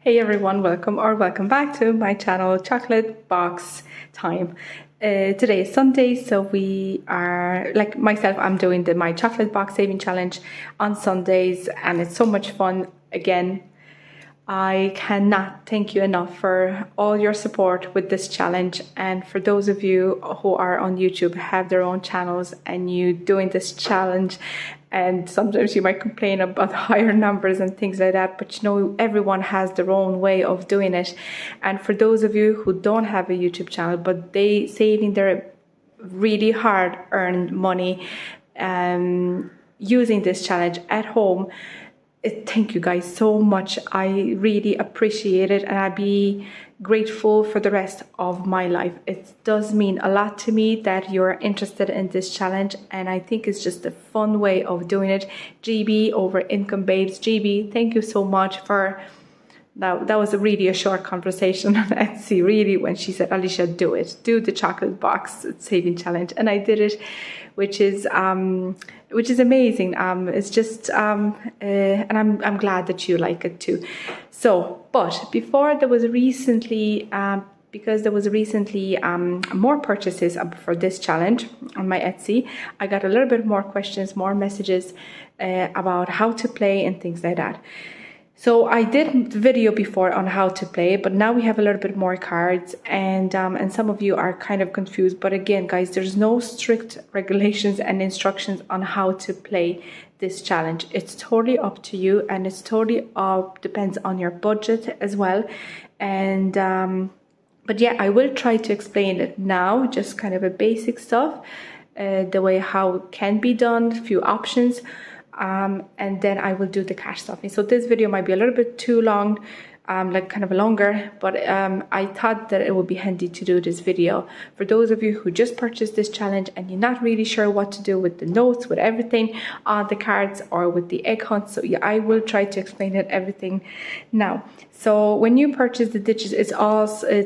Hey everyone, welcome back to my channel, Chocolate Box Time. Today is Sunday, so we are, like myself, I'm doing my chocolate box saving challenge on Sundays, and it's so much fun. Again, I cannot thank you enough for all your support with this challenge, and for those of you who are on YouTube, have their own channels, and you doing this challenge, and sometimes you might complain about higher numbers and things like that, but you know, everyone has their own way of doing it. And for those of you who don't have a YouTube channel, but they saving their really hard earned money using this challenge at home, thank you guys so much. I really appreciate it, and I'd be grateful for the rest of my life. It does mean a lot to me that you're interested in this challenge, and I think it's just a fun way of doing it. GB over Income Babes, GB, thank you so much for that was really a short conversation on Etsy, really, when she said, Alicia, do the chocolate box saving challenge, and I did it, which is amazing. It's just and I'm glad that you like it too. So, but before, there was recently more purchases for this challenge on my Etsy, I got a little bit more questions, more messages about how to play and things like that. So I did the video before on how to play, but now we have a little bit more cards, and some of you are kind of confused. But again, guys, there's no strict regulations and instructions on how to play this challenge. It's totally up to you, and it's totally depends on your budget as well. And but yeah, I will try to explain it now, just kind of a basic stuff, the way how it can be done, a few options. And then I will do the cash stuffing. So this video might be a little bit too long, like kind of longer, but I thought that it would be handy to do this video for those of you who just purchased this challenge and you're not really sure what to do with the notes, with everything on the cards, or with the egg hunt. So yeah, I will try to explain it everything now. So when you purchase the digits, it's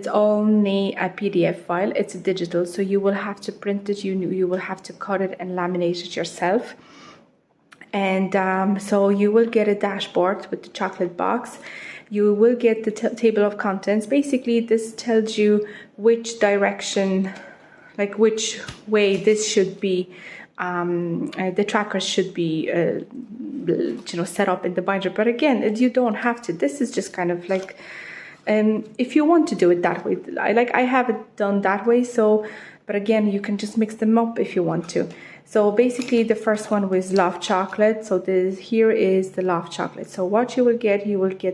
only a PDF file. It's a digital, so you will have to print it. You will have to cut it and laminate it yourself. And so you will get a dashboard with the chocolate box. You will get the table of contents. Basically, this tells you which direction, like which way this should be. The trackers should be, set up in the binder. But again, you don't have to. This is just kind of like, if you want to do it that way. I have it done that way. So, but again, you can just mix them up if you want to. So basically, the first one was Loft Chocolate. So here is the Loft Chocolate. So what you will get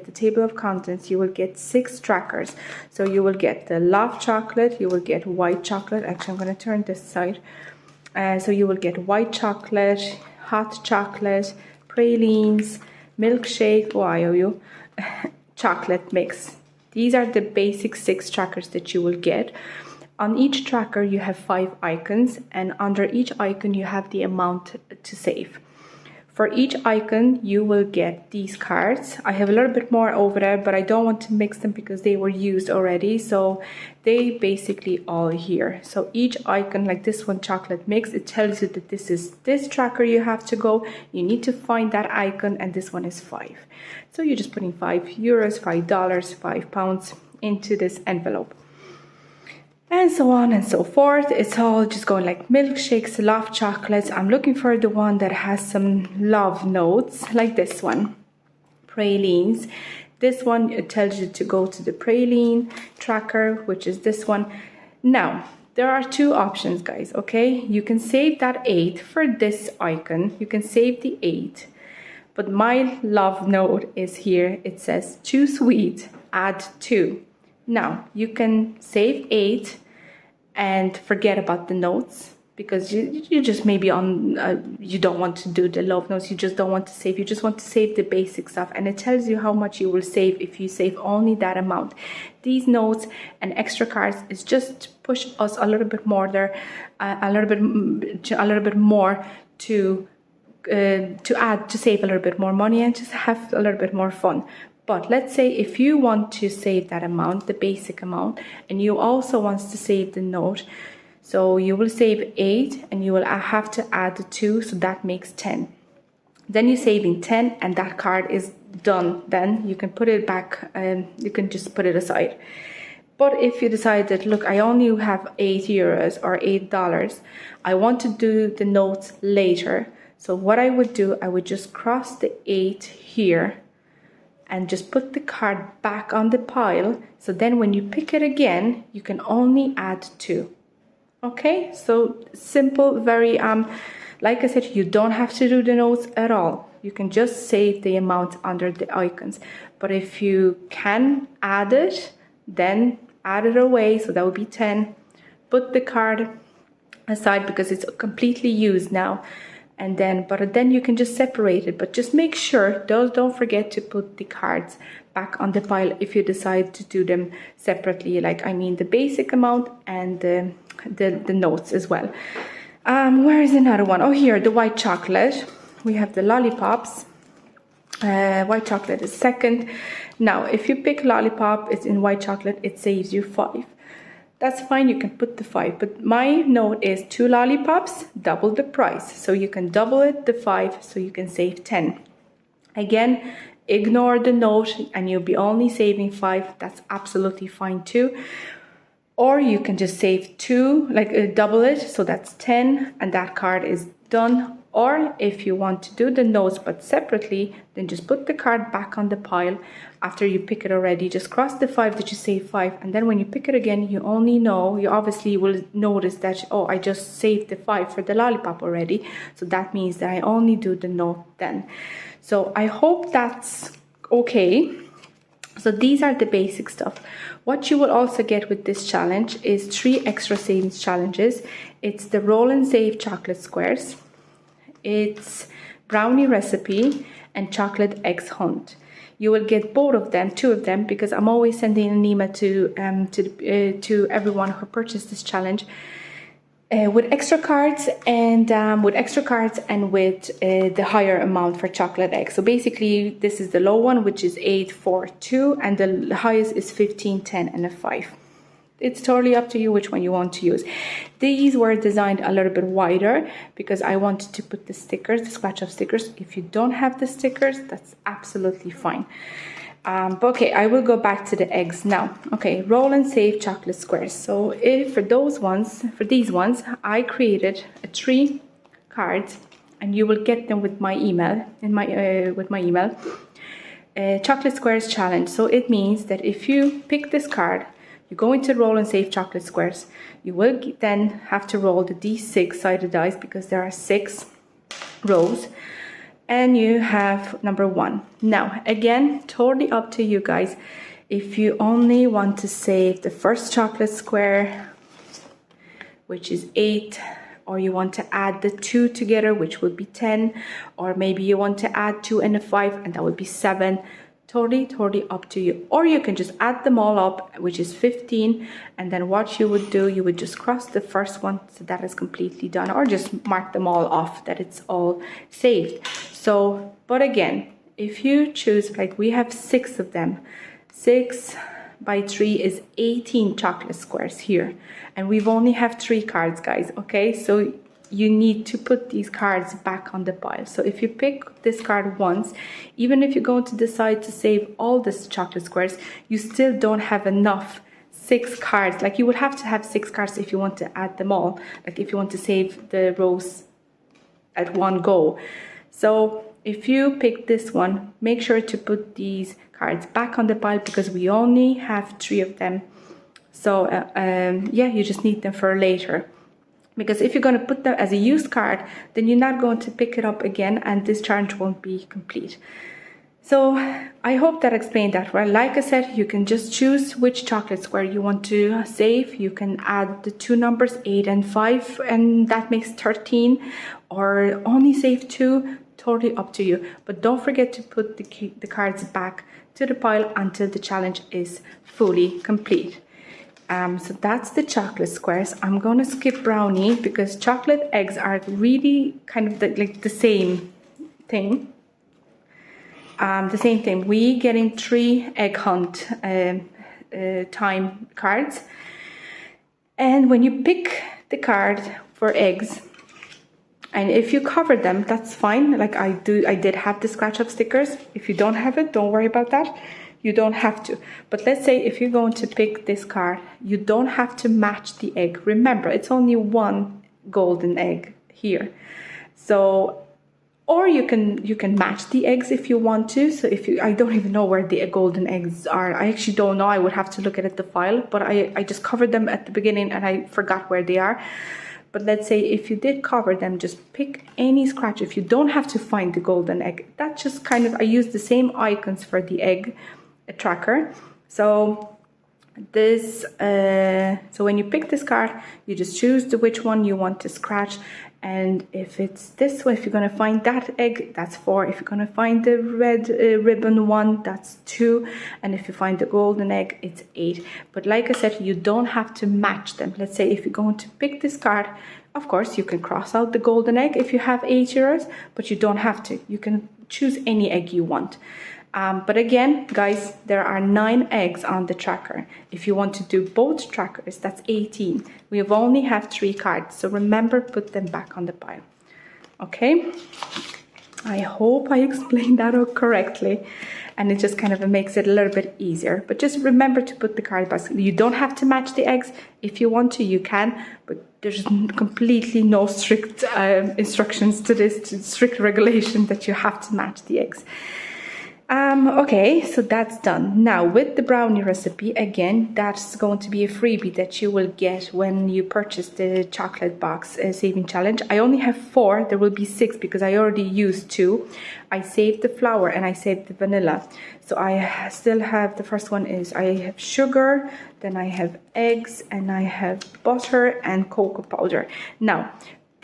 the table of contents. You will get 6 trackers. So you will get the Loft Chocolate. You will get white chocolate. Actually, I'm going to turn this side. So you will get white chocolate, hot chocolate, pralines, milkshake, chocolate mix. These are the basic 6 trackers that you will get. On each tracker, you have 5 icons, and under each icon, you have the amount to save. For each icon, you will get these cards. I have a little bit more over there, but I don't want to mix them because they were used already. So they basically all here. So each icon, like this one, chocolate mix, it tells you that this is this tracker you have to go. You need to find that icon, and this one is 5. So you're just putting €5, $5, £5 into this envelope. And so on and so forth. It's all just going like milkshakes, Loft chocolates. I'm looking for the one that has some love notes, like this one, pralines. This one, it tells you to go to the praline tracker, which is this one. Now, there are 2 options, guys, okay? You can save that 8 for this icon. You can save the 8. But my love note is here. It says, too sweet, add 2. Now, you can save 8 and forget about the notes, because you just maybe you don't want to do the love notes. You just don't want to save. You just want to save the basic stuff. And it tells you how much you will save if you save only that amount. These notes and extra cards is just push us a little bit more there, a little bit more to save a little bit more money and just have a little bit more fun. But let's say if you want to save that amount, the basic amount, and you also want to save the note, so you will save 8 and you will have to add the 2, so that makes 10. Then you're saving 10, and that card is done, then you can put it back and you can just put it aside. But if you decide that, look, I only have €8 or $8, I want to do the notes later. So what I would do, I would just cross the 8 here and just put the card back on the pile. So then when you pick it again, you can only add 2. Okay, so simple, very, like I said, you don't have to do the notes at all. You can just save the amount under the icons. But if you can add it, then add it away, so that would be 10. Put the card aside because it's completely used now, and then you can just separate it. But just make sure, don't forget to put the cards back on the pile if you decide to do them separately, like I mean the basic amount and the notes as well. Where is another one? Oh, here, the white chocolate. We have the lollipops. White chocolate is second. Now, if you pick lollipop, it's in white chocolate, it saves you 5. That's fine, you can put the 5. But my note is 2 lollipops, double the price. So you can double it, the 5, so you can save 10. Again, ignore the note and you'll be only saving 5. That's absolutely fine too. Or you can just save 2, like double it, so that's 10, and that card is done. Or if you want to do the notes but separately, then just put the card back on the pile after you pick it already. Just cross the 5 that you save 5, and then when you pick it again, you obviously will notice that, oh, I just saved the 5 for the lollipop already. So that means that I only do the note then. So I hope that's okay. So these are the basic stuff. What you will also get with this challenge is 3 extra savings challenges. It's the roll and save chocolate squares. It's brownie recipe and chocolate eggs hunt. You will get both of them, 2 of them, because I'm always sending an email to everyone who purchased this challenge with extra cards and with the higher amount for chocolate eggs. So basically, this is the low one, which is 8, 4, 2, and the highest is 15, 10, and a 5. It's totally up to you which one you want to use. These were designed a little bit wider because I wanted to put the stickers, the scratch off stickers. If you don't have the stickers, that's absolutely fine. But okay, I will go back to the eggs now. Okay, roll and save chocolate squares. So for these ones, I created 3 cards, and you will get them with my email, chocolate squares challenge. So it means that if you pick this card, you go into roll and save chocolate squares. You will then have to roll the D6 sided dice because there are 6 rows. And you have number 1. Now, again, totally up to you guys. If you only want to save the first chocolate square, which is 8, or you want to add the 2 together, which would be 10, or maybe you want to add 2 and a 5, and that would be 7. Totally up to you. Or you can just add them all up, which is 15, and then what you would do, you would just cross the first one, so that is completely done, or just mark them all off that it's all saved. So, but again, if you choose, like we have 6 of them, 6 by 3 is 18 chocolate squares here, and we've only have 3 cards, guys. Okay, so you need to put these cards back on the pile. So if you pick this card once, even if you're going to decide to save all these chocolate squares, you still don't have enough 6 cards. Like you would have to have 6 cards if you want to add them all, like if you want to save the rows at one go. So if you pick this one, make sure to put these cards back on the pile because we only have 3 of them. So yeah, you just need them for later. Because if you're going to put them as a used card, then you're not going to pick it up again and this challenge won't be complete. So I hope that explained that well. Like I said, you can just choose which chocolate square you want to save. You can add the 2 numbers, 8 and 5, and that makes 13, or only save 2, totally up to you. But don't forget to put the cards back to the pile until the challenge is fully complete. So that's the chocolate squares. I'm going to skip brownie because chocolate eggs are really kind of like the same thing. We getting 3 egg hunt time cards. And when you pick the card for eggs, And if you cover them, that's fine. Like I did have the scratch up stickers. If you don't have it, don't worry about that. You don't have to. But let's say if you're going to pick this card, you don't have to match the egg. Remember, it's only one golden egg here. So, or you can match the eggs if you want to. So I don't even know where the golden eggs are. I actually don't know. I would have to look at the file, but I just covered them at the beginning and I forgot where they are. But let's say if you did cover them, just pick any scratch. If you don't have to find the golden egg, that just kind of, I use the same icons for the egg tracker. So this, so when you pick this card, you just choose which one you want to scratch. And if it's this one, if you're going to find that egg, that's 4. If you're going to find the red ribbon one, that's 2. And if you find the golden egg, it's 8. But like I said, you don't have to match them. Let's say if you're going to pick this card, of course, you can cross out the golden egg if you have 8 euros, but you don't have to. You can choose any egg you want. But again, guys, there are 9 eggs on the tracker. If you want to do both trackers, that's 18. We only have 3 cards, so remember, put them back on the pile. Okay? I hope I explained that all correctly, and it just kind of makes it a little bit easier. But just remember to put the card back. You don't have to match the eggs. If you want to, you can, but there's completely no strict instructions to this, strict regulation that you have to match the eggs. Okay, so that's done. Now with the brownie recipe, again, that's going to be a freebie that you will get when you purchase the chocolate box saving challenge. I only have 4, there will be 6 because I already used 2. I saved the flour and I saved the vanilla. So I still have, the first one is, I have sugar, then I have eggs, and I have butter and cocoa powder. Now,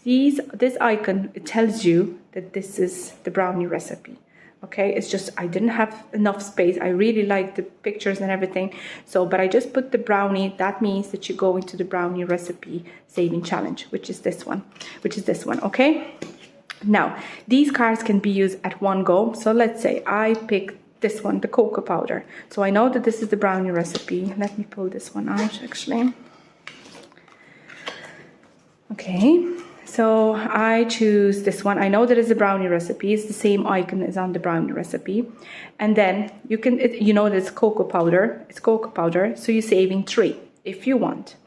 this icon, it tells you that this is the brownie recipe. Okay, it's just I didn't have enough space. I really like the pictures and everything. So, but I just put the brownie. That means that you go into the brownie recipe saving challenge, which is this one. Okay. Now, these cards can be used at one go. So let's say I pick this one, the cocoa powder. So I know that this is the brownie recipe. Let me pull this one out actually. Okay. So I choose this one. I know that it's a brownie recipe. It's the same icon as on the brownie recipe. And then you can, you know that it's cocoa powder. It's cocoa powder. So you're saving 3 if you want.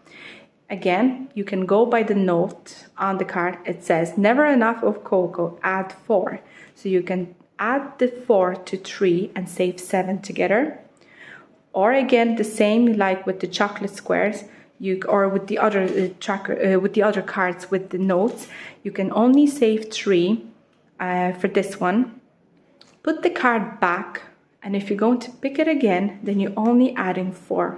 Again, you can go by the note on the card. It says never enough of cocoa, add 4. So you can add the 4 to 3 and save 7 together. Or again, the same like with the chocolate squares. Or with the other tracker, with the other cards with the notes, you can only save 3 for this one. Put the card back, and if you're going to pick it again, then you're only adding 4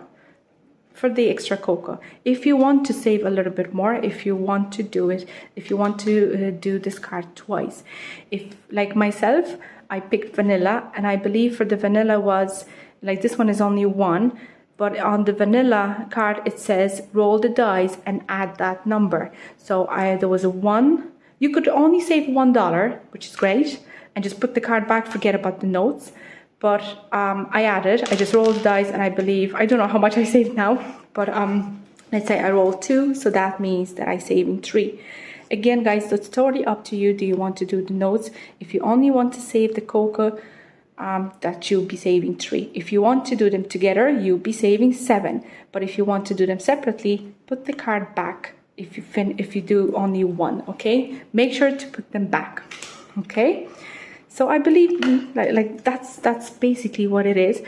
for the extra cocoa. If you want to save a little bit more, if you want to do it, if you want to do this card twice. If, like myself, I picked vanilla, and I believe for the vanilla was, like this one is only 1, but on the vanilla card, it says roll the dice and add that number. So there was a 1. You could only save $1, which is great, and just put the card back, forget about the notes. But I just rolled the dice, and I believe, I don't know how much I saved now, but let's say I rolled 2, so that means that I'm saving 3. Again, guys, that's totally up to you. Do you want to do the notes? If you only want to save the cocoa, that you'll be saving 3. If you want to do them together, you'll be saving 7. But if you want to do them separately, put the card back if you do only 1, okay? Make sure to put them back, okay? So I believe like that's basically what it is.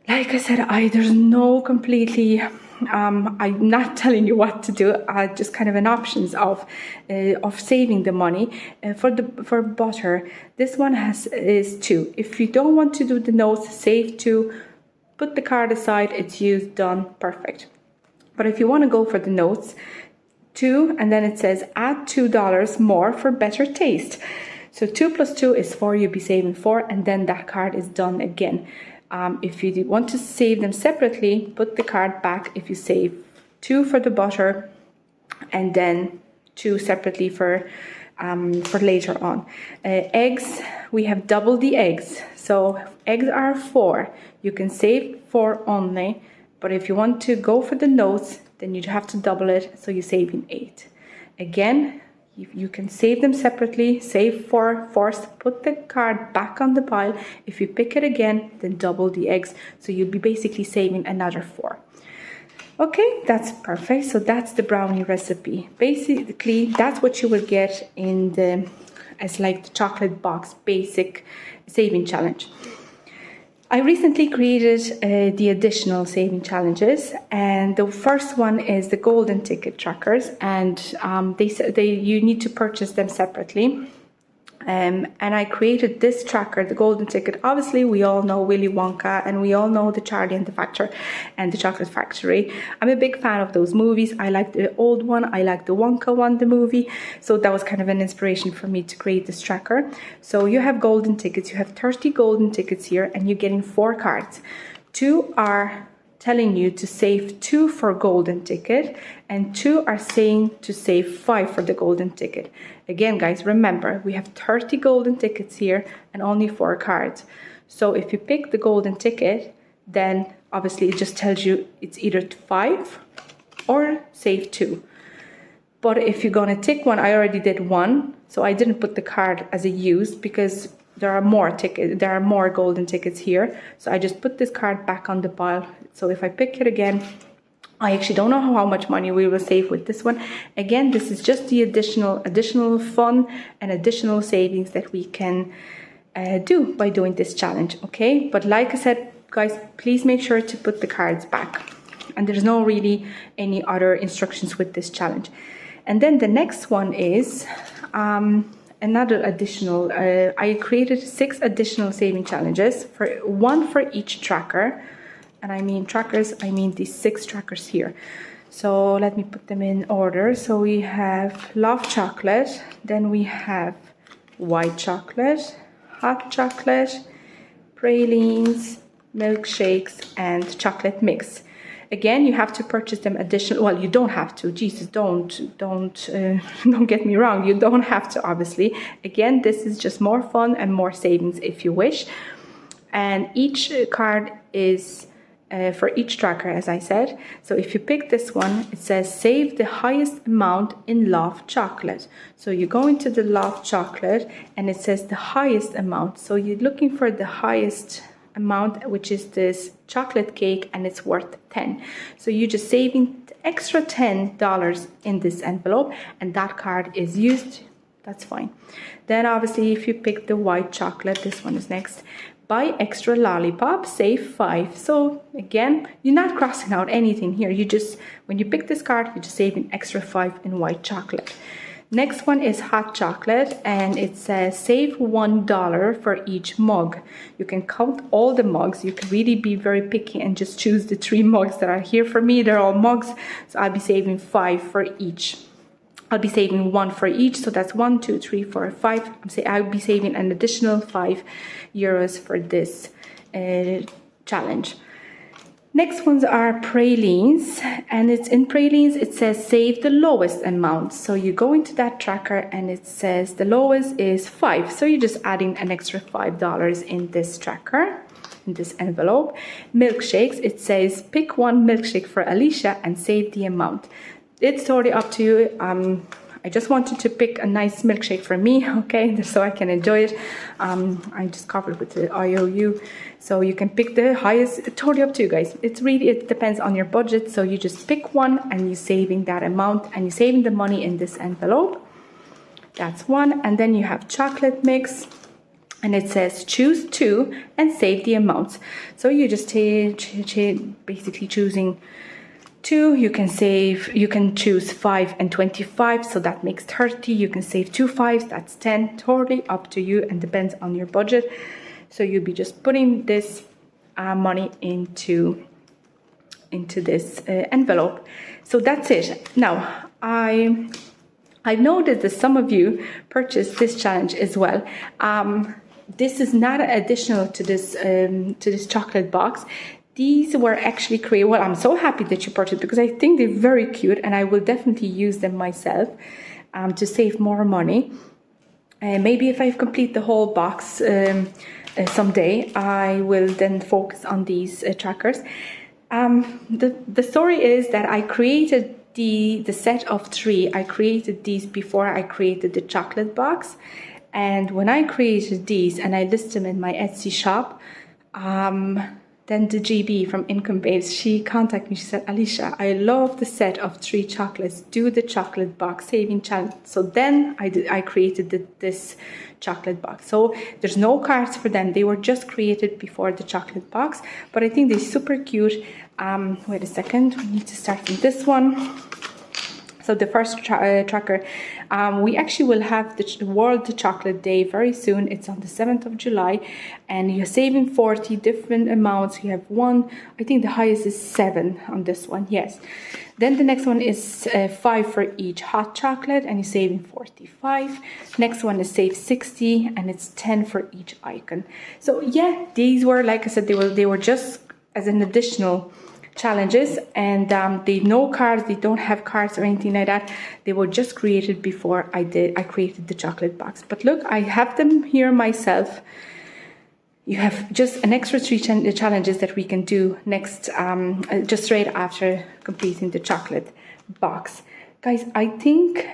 Like I said, there's no completely I'm not telling you what to do. Just kind of an options of saving the money. For butter, this one is 2. If you don't want to do the notes, save 2. Put the card aside. It's used, done, perfect. But if you want to go for the notes, 2, and then it says add $2 more for better taste. So 2 plus 2 is 4. You'll be saving 4, and then that card is done again. If you want to save them separately, put the card back. If you save 2 for the butter, and then 2 separately for later on. Eggs, we have double the eggs. So eggs are 4. You can save 4 only, but if you want to go for the notes, then you have to double it. So you're saving 8. Again, You can save them separately, save 4 first, put the card back on the pile. If you pick it again, then double the eggs. So you'll be basically saving another 4. Okay, that's perfect. So that's the brownie recipe. Basically, that's what you will get in the, as like the chocolate box basic saving challenge. I recently created the additional saving challenges, and the first one is the golden ticket trackers, and you need to purchase them separately. And I created this tracker, the golden ticket. Obviously, we all know Willy Wonka, and we all know the Charlie and the Chocolate Factory. I'm a big fan of those movies. I like the old one. I like the Wonka one, the movie. So that was kind of an inspiration for me to create this tracker. So you have golden tickets. You have 30 golden tickets here, and you're getting 4 cards. 2 are telling you to save 2 for golden ticket, and 2 are saying to save 5 for the golden ticket. Again, guys, remember, we have 30 golden tickets here and only 4 cards. So if you pick the golden ticket, then obviously it just tells you it's either 5 or save 2. But if you're gonna tick one, I already did 1, so I didn't put the card as a used because there are more golden tickets here. So I just put this card back on the pile. So if I pick it again, I actually don't know how much money we will save with this one. Again, this is just the additional fun and additional savings that we can do by doing this challenge, okay? But like I said, guys, please make sure to put the cards back. And there's no really any other instructions with this challenge. And then the next one is another additional, I created 6 additional saving challenges, one for each tracker. And I mean trackers, I mean these 6 trackers here. So let me put them in order. So we have Love Chocolate, then we have White Chocolate, Hot Chocolate, Pralines, Milkshakes, and Chocolate Mix. Again, you have to purchase them additional. Well, you don't have to. Jesus, don't get me wrong. You don't have to, obviously. Again, this is just more fun and more savings if you wish. And each card is for each tracker, as I said. So if you pick this one, it says save the highest amount in Love Chocolate. So you go into the Love Chocolate and it says the highest amount. So you're looking for the highest amount, which is this chocolate cake, and it's worth 10. So you're just saving extra $10 in this envelope, and that card is used. That's fine. Then obviously if you pick the White Chocolate, this one is next. Buy extra lollipop, save 5. So again, you're not crossing out anything here. You just, when you pick this card, you're just saving extra 5 in White Chocolate. Next one is Hot Chocolate, and it says save $1 for each mug. You can count all the mugs. You can really be very picky and just choose the 3 mugs that are here. For me, they're all mugs, so I'll be saving 5 for each. I'll be saving 1 for each, so that's 1, 2, 3, 4, 5. I'll be saving an additional €5 for this challenge. Next ones are pralines, and it's in pralines, it says save the lowest amount. So you go into that tracker and it says the lowest is 5. So you're just adding an extra $5 in this tracker, in this envelope. Milkshakes, it says pick 1 milkshake for Alicia and save the amount. It's totally up to you. I just wanted to pick a nice milkshake for me, okay, so I can enjoy it. I just covered with the IOU, so you can pick the highest. It's totally up to you guys. It depends on your budget. So you just pick one and you're saving that amount, and you're saving the money in this envelope. That's one. And then you have chocolate mix, and it says choose 2 and save the amounts. So you just basically choosing 2, you can choose 5 and 25, so that makes 30. You can save 2 5s, that's 10. Totally up to you and depends on your budget. So you'll be just putting this money into this envelope. So that's it. Now I noticed that some of you purchased this challenge as well. This is not additional to this chocolate box. These were actually created. Well, I'm so happy that you purchased, because I think they're very cute and I will definitely use them myself to save more money. Maybe if I complete the whole box someday, I will then focus on these trackers. The story is that I created the set of 3, I created these before I created the chocolate box. And when I created these and I list them in my Etsy shop, then the GB from Income Babes, she contacted me. She said, Alicia, I love the set of 3 chocolates. Do the chocolate box saving challenge. So then I created this chocolate box. So there's no cards for them. They were just created before the chocolate box. But I think they're super cute. Wait a second. We need to start from this one. So the first tracker, we actually will have the World Chocolate Day very soon. It's on the 7th of July, and you're saving 40 different amounts. You have 1, I think the highest is 7 on this one, yes. Then the next one is 5 for each hot chocolate, and you're saving 45. Next one is save 60, and it's 10 for each icon. So yeah, these were, like I said, they were just as an additional challenges, and they no cards, they don't have cards or anything like that. They were just created before I created the chocolate box. But look, I have them here myself. You have just an extra 3 challenges that we can do next, just right after completing the chocolate box. Guys, I think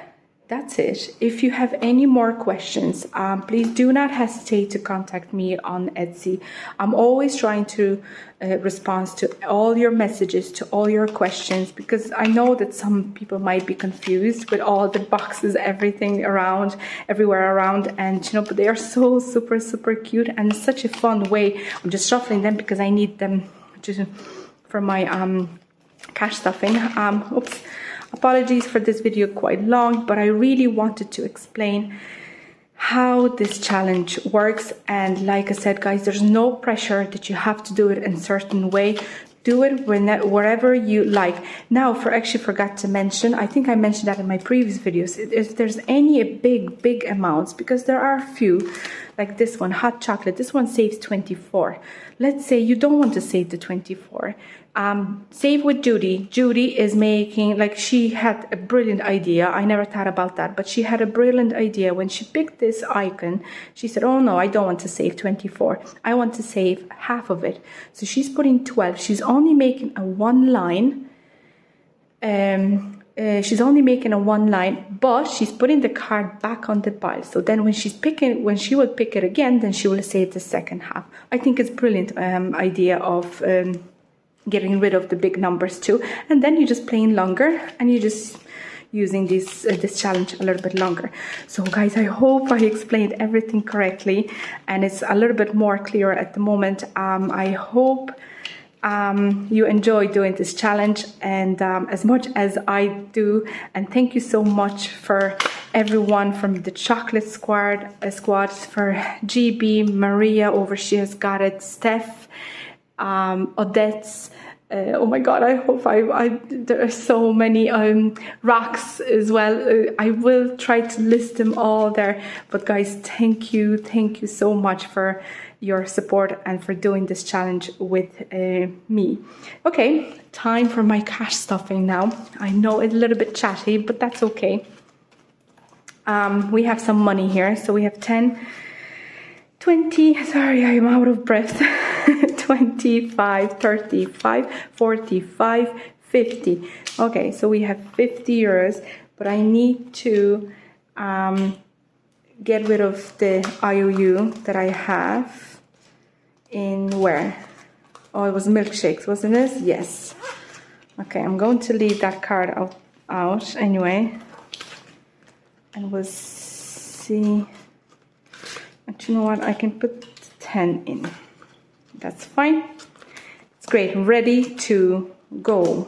that's it. If you have any more questions, please do not hesitate to contact me on Etsy. I'm always trying to respond to all your messages, to all your questions, because I know that some people might be confused with all the boxes, everything around, everywhere around, and you know, but they are so super, super cute and such a fun way. I'm just shuffling them because I need them for my cash stuffing. Oops. Apologies for this video, quite long, but I really wanted to explain how this challenge works. And like I said, guys, there's no pressure that you have to do it in a certain way. Do it wherever you like. Now, actually forgot to mention, I think I mentioned that in my previous videos, if there's any big amounts, because there are a few, like this one, hot chocolate, this one saves 24. Let's say you don't want to save the 24. Save with Judy. Judy is making, like, she had a brilliant idea. I never thought about that, but she had a brilliant idea. When she picked this icon, she said, oh no, I don't want to save 24. I want to save half of it. So she's putting 12. She's only making a 1 line. She's only making a 1 line, but she's putting the card back on the pile. So then when she will pick it again, then she will save the second half. I think it's brilliant idea of getting rid of the big numbers too. And then you're just playing longer, and you're just using this challenge a little bit longer. So guys, I hope I explained everything correctly, and it's a little bit more clear at the moment. I hope you enjoy doing this challenge, and as much as I do. And thank you so much for everyone from the chocolate squad, for GB, Maria over, she has got it, Steph, Odette's, oh my god, I hope there are so many rocks as well. I will try to list them all there. But guys, thank you so much for your support and for doing this challenge with me. Okay, time for my cash stuffing now. I know it's a little bit chatty, but that's okay. We have some money here, so we have 10, 20, sorry, I'm out of breath. 25, 35, 45, 50. Okay, so we have 50 euros, but I need to get rid of the IOU that I have in where? Oh, it was milkshakes, wasn't it? Yes. Okay, I'm going to leave that card out anyway. And we'll see. But you know what? I can put 10 in. That's fine. It's great. Ready to go.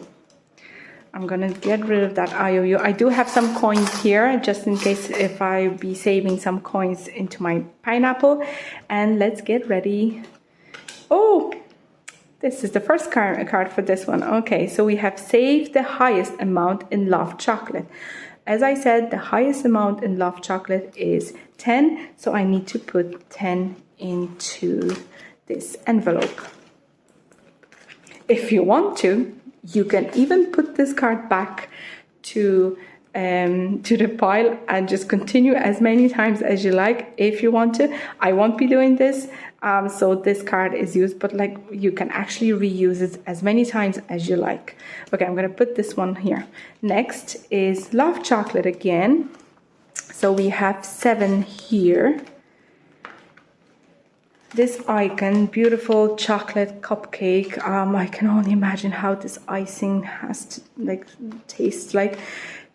I'm gonna get rid of that IOU. I do have some coins here, just in case if I be saving some coins into my pineapple. And let's get ready. Oh, this is the first card for this one. Okay, so we have saved the highest amount in Love Chocolate. As I said, the highest amount in Love Chocolate is 10, so I need to put 10 into this envelope. If you want to, you can even put this card back to to the pile and just continue as many times as you like if you want to. I won't be doing this, so this card is used, but like you can actually reuse it as many times as you like. Okay, I'm gonna put this one here. Next is Love Chocolate again. So we have 7 here. This icon, beautiful chocolate cupcake. I can only imagine how this icing has to like taste like.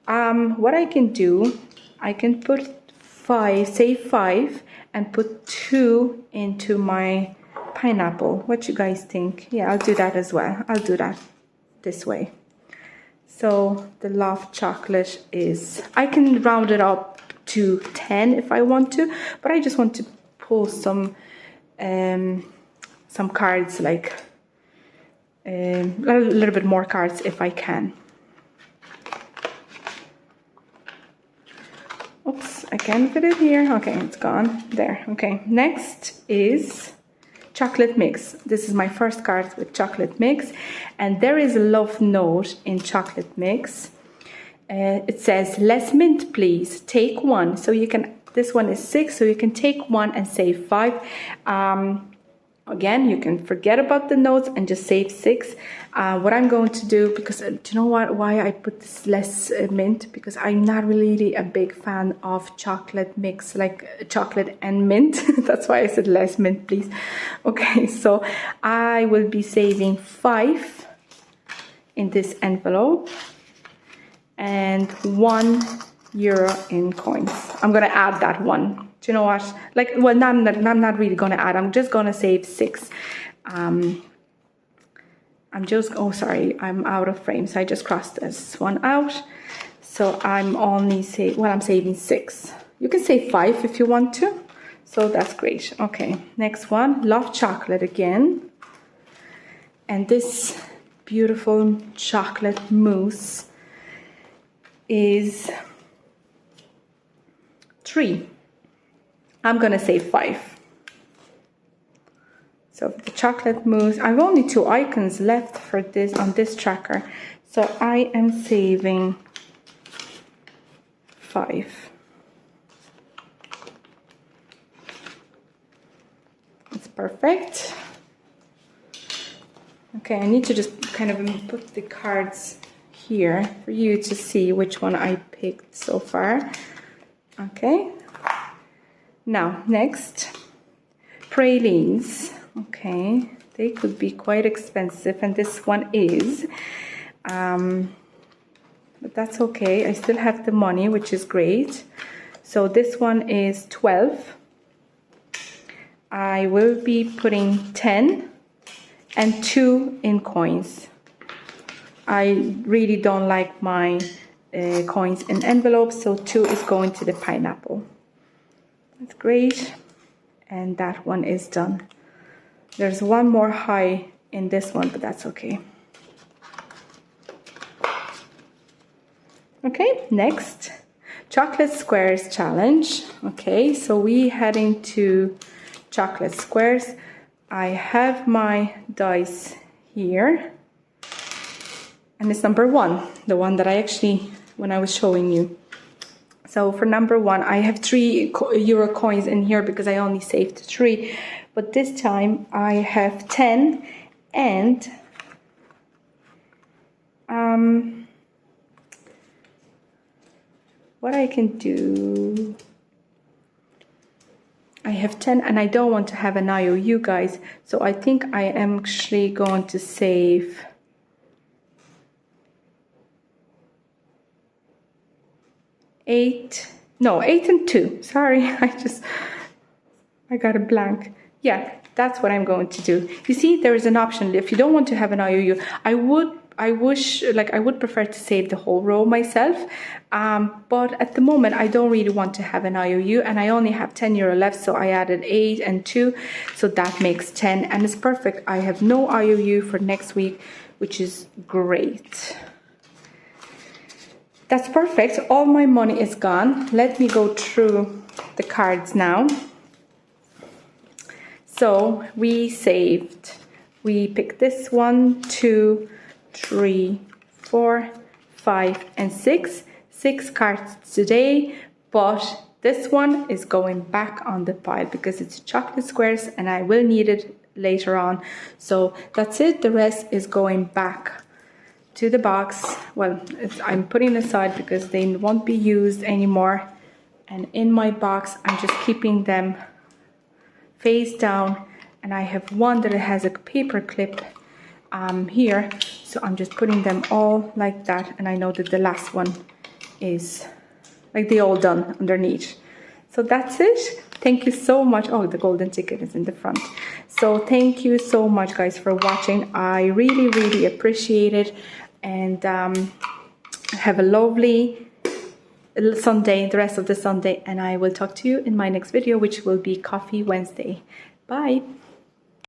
What I can do, I can put 5, say 5, and put 2 into my pineapple. What you guys think? Yeah, I'll do that as well. I'll do that this way. So the Love Chocolate is, I can round it up to 10 if I want to, but I just want to pull some cards, like a little bit more cards if I can. Oops, I can't fit it here. Okay, it's gone. There. Okay, next is Chocolate Mix. This is my first card with Chocolate Mix. And there is a love note in Chocolate Mix. It says, less mint, please. Take 1. So you can, this one is 6, so you can take 1 and save 5. Again, you can forget about the notes and just save 6. What I'm going to do, because do you know what? Why I put this less mint? Because I'm not really a big fan of chocolate mix, like chocolate and mint. That's why I said less mint, please. Okay, so I will be saving 5 in this envelope and €1 in coins. I'm gonna add that 1. Do you know what? Like, well, I'm not really gonna add. I'm just gonna save 6. I'm just, oh sorry, I'm out of frame, so I just crossed this one out. So I'm only I'm saving 6. You can save 5 if you want to. So that's great. Okay, next one, Love Chocolate again. And this beautiful chocolate mousse is 3. I'm gonna save 5. So the chocolate mousse, I've only 2 icons left for this on this tracker. So I am saving 5. That's perfect. Okay, I need to just kind of put the cards here for you to see which one I picked so far. Okay. Now, next, pralines. Okay, they could be quite expensive, and this one is. But that's okay. I still have the money, which is great. So this one is 12. I will be putting 10 and 2 in coins. I really don't like my coins in envelopes, so 2 is going to the pineapple. That's great. And that one is done. There's one more high in this one, but that's okay. Okay, next, chocolate squares challenge. Okay, so we head into chocolate squares. I have my dice here, and it's number 1, the one that I actually, when I was showing you. So for number 1, I have 3 euro coins in here because I only saved 3. But this time I have 10 and what I can do, I have 10 and I don't want to have an IOU, guys. So I think I am actually going to save 8 and 2. Sorry, I got a blank. Yeah, that's what I'm going to do. You see, there is an option. If you don't want to have an IOU, I would prefer to save the whole row myself. But at the moment, I don't really want to have an IOU, and I only have 10 euro left, so I added 8 and 2, so that makes 10, and it's perfect. I have no IOU for next week, which is great. That's perfect. All my money is gone. Let me go through the cards now. So we picked this 1, 2, 3, 4, 5, and 6. 6 cards today, but this one is going back on the pile because it's chocolate squares and I will need it later on. So that's it. The rest is going back to the box. Well, I'm putting aside because they won't be used anymore. And in my box, I'm just keeping them face down. And I have one that has a paper clip here. So I'm just putting them all like that. And I know that the last one is like they all done underneath. So that's it. Thank you so much. Oh, the golden ticket is in the front. So thank you so much, guys, for watching. I really, really appreciate it. And have a lovely Sunday, the rest of the Sunday. And I will talk to you in my next video, which will be Coffee Wednesday. Bye.